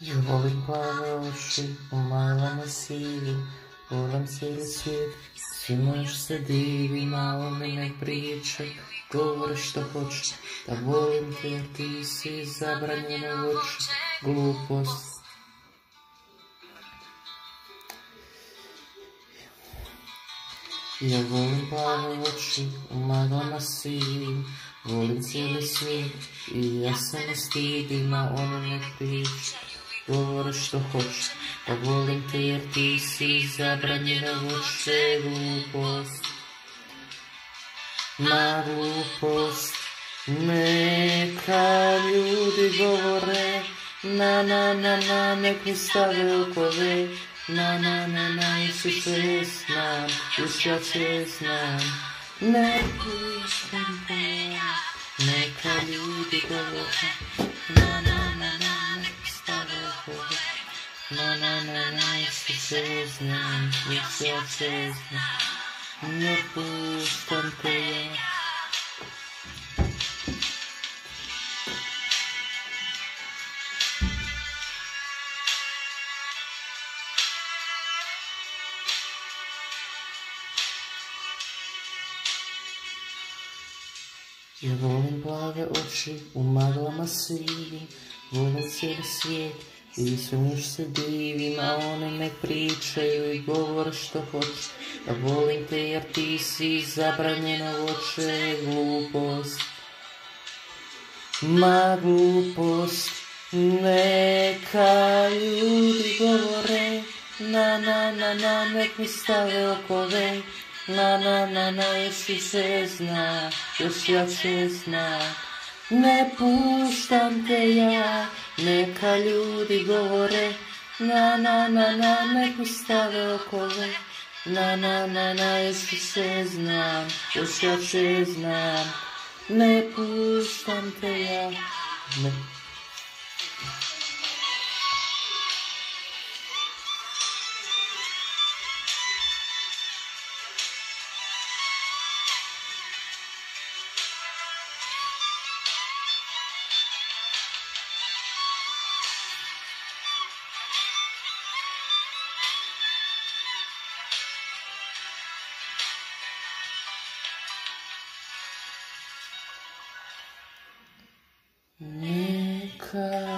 Ja volim plave oči, u malama sivi, volim cijeli svijet, svima još se divi, malo mi ne pričaj, govori što hoće, da volim te jer ti si zabranjene oči, glupost. Ja volim plave oči, u maglama sivim, volim cijeli svijet i ja se ne stidim, a ono ne priča, govori što hoće, da volim te jer ti si zabranjene oči, glupost. Ma glupost, neka ljudi govore, na, nek mi stave okove, na, još se znam, još ja se znam, ne puštam te, neka ljudi govore, na, nek mi stave okove, na, još se znam, još ja se znam, ne puštam te ja. Ja volim plave oči, u maglama sivim, volim cijeli svijet i svim još se divim, a one nek pričaju i govore što hoće, da volim te jer ti si zabranjena oče, glupost. Ma glupost, neka ljudi govore, na, nek mi stave okove, na, još i se zna, još ja se zna, ne puštam te ja, neka ljudi govore, na, nek mi stave okove, na, još i se znam, još ja se znam, ne puštam te ja, ne. Neka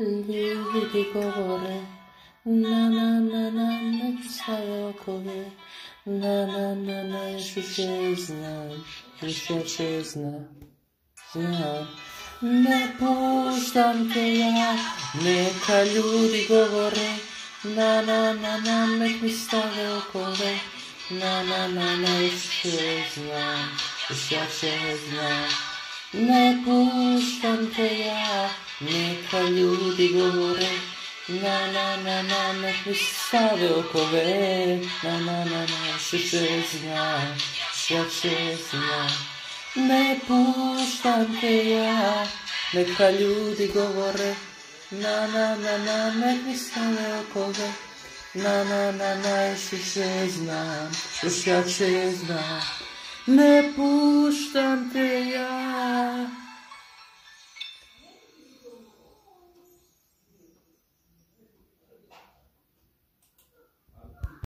ljudi govore, na, nek stave okove, na, još više znam, još više znam, ne puštam te ja, neka ljudi govore, na, nek mi stave okove, na, još više znam, još više znam. Ne puštam te ja, neka ljudi govore, na, nek mi stave okove, na, sve će znam, sve će znam. Ne puštam te ja, neka ljudi govore, na, nek mi stave okove, na, sve će znam, još ja će znam. Ne puštam te ja.